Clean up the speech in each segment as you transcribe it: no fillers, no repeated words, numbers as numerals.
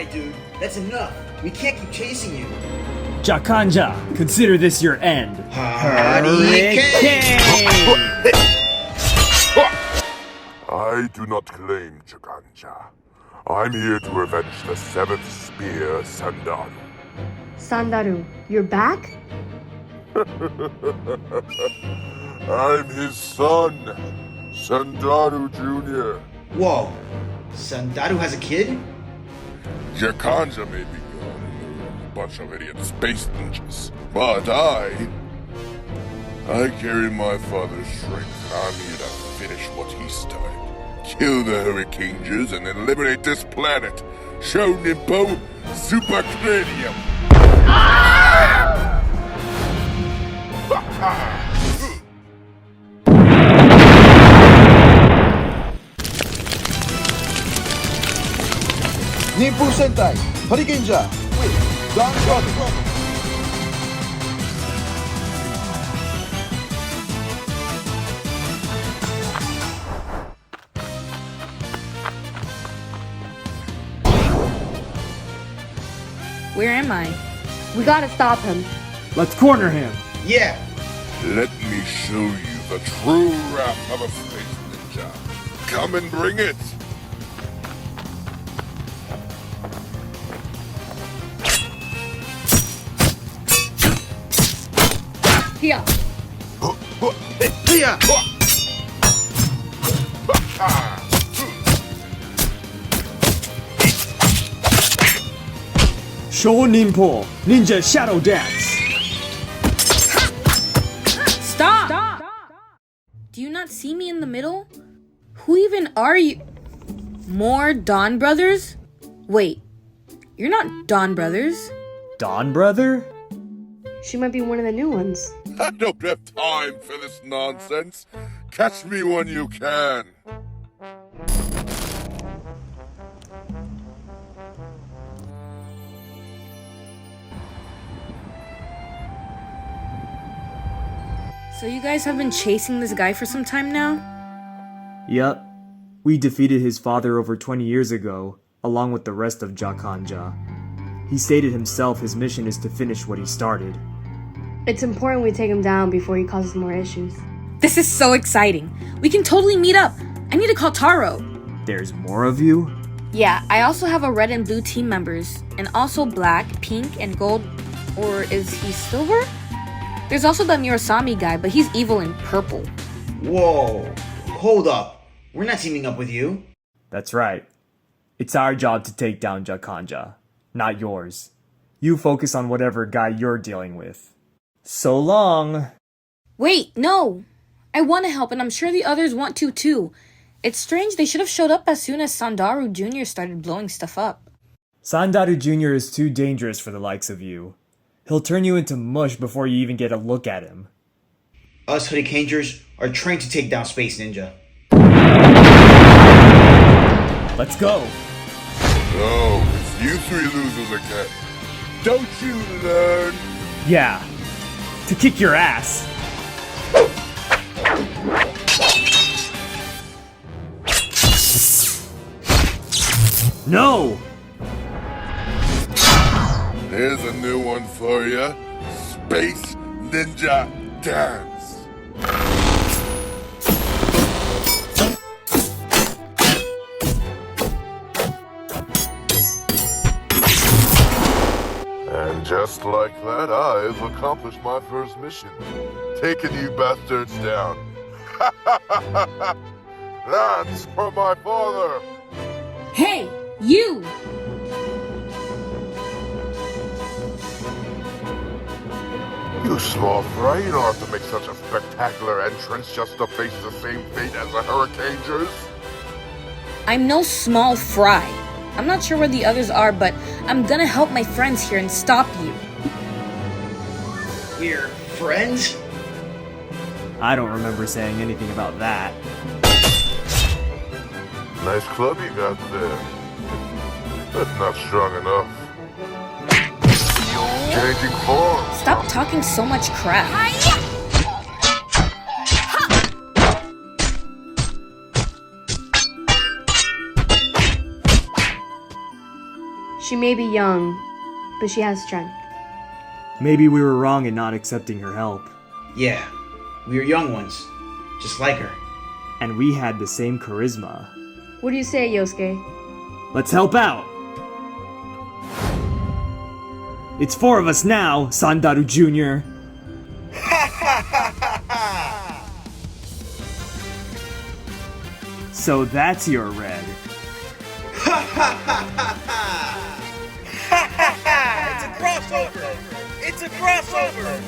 Alright, dude. That's enough. We can't keep chasing you. Jakanja, consider this your end. Hurricane! I do not claim Jakanja. I'm here to avenge the seventh spear, Saandaru. Saandaru, you're back? I'm his son, Saandaru Jr. Whoa. Saandaru has a kid? Jakanja may be gone, a bunch of idiot space ninjas, but I carry my father's strength, and I'm here to finish what he started. Kill the Hurricanegers and eliminate this planet. Show Ninpuu Super Cranium. Ninpuu Sentai Hurricaneger with Donbrothers. Where am I? We gotta stop him. Let's corner him. Yeah. Let me show you the true wrath of a space ninja. Come and bring it. Here. Yeah. Show Ninpuu Ninja Shadow Dance. Stop! Do you not see me in the middle? Who even are you? More Donbrothers? Wait, you're not Donbrothers. Don brother? She might be one of the new ones. I don't have time for this nonsense. Catch me when you can. So you guys have been chasing this guy for some time now? Yup. We defeated his father over 20 years ago, along with the rest of Jakanja. He stated himself his mission is to finish what he started. It's important we take him down before he causes more issues. This is so exciting. We can totally meet up. I need to call Taro. There's more of you? Yeah, I also have a red and blue team members, and also black, pink, and gold, or is he silver? There's also the Murasami guy, but he's evil in purple. Whoa. Hold up. We're not teaming up with you. That's right. It's our job to take down Jakanja, not yours. You focus on whatever guy you're dealing with. So long! Wait, no! I want to help, and I'm sure the others want to too. It's strange they should have showed up as soon as Saandaru Jr. started blowing stuff up. Saandaru Jr. is too dangerous for the likes of you. He'll turn you into mush before you even get a look at him. Us Hurricanegers are trained to take down Space Ninja. Let's go! Oh, it's you three losers again. Don't you learn? Yeah, to kick your ass. No! Here's a new one for you. Space Ninja Dance. And just like that, I've accomplished my first mission. Taking you bastards down. That's for my father. Hey, you! You small fry, you don't have to make such a spectacular entrance just to face the same fate as the Hurricanegers. I'm no small fry. I'm not sure where the others are, but I'm gonna help my friends here and stop you. We're friends? I don't remember saying anything about that. Nice club you got there. That's not strong enough. Changing form. Stop talking so much crap. She may be young, but she has strength. Maybe we were wrong in not accepting her help. Yeah, we were young ones, just like her. And we had the same charisma. What do you say, Yosuke? Let's help out! It's 4 of us now, Saandaru Jr. So that's your red. It's a crossover! It's a crossover!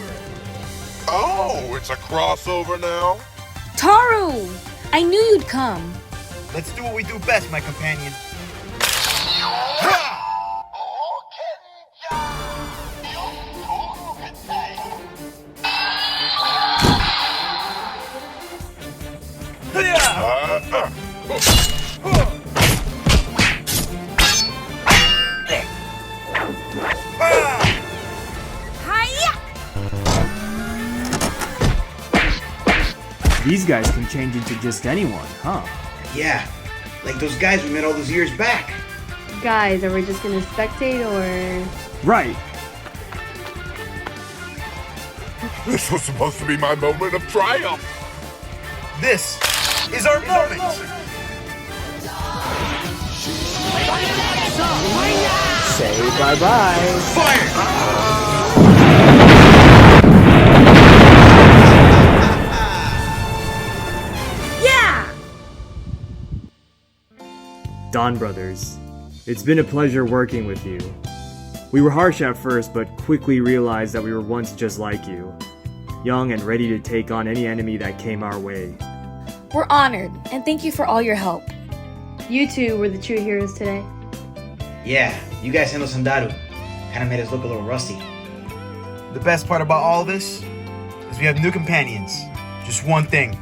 Oh, it's a crossover now? Taru! I knew you'd come. Let's do what we do best, my companion. These guys can change into just anyone, huh? Yeah, like those guys we met all those years back. Guys, are we just gonna spectate or... Right. This was supposed to be my moment of triumph. This is our moment! Say bye-bye. Fire! Donbrothers, it's been a pleasure working with you. We were harsh at first, but quickly realized that we were once just like you. Young and ready to take on any enemy that came our way. We're honored, and thank you for all your help. You two were the true heroes today. Yeah, you guys handle Saandaru. Kinda made us look a little rusty. The best part about all this is we have new companions. Just one thing.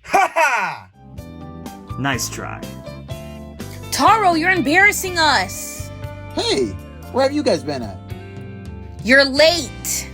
Ha ha! Nice try. Taro, you're embarrassing us. Hey, where have you guys been at? You're late.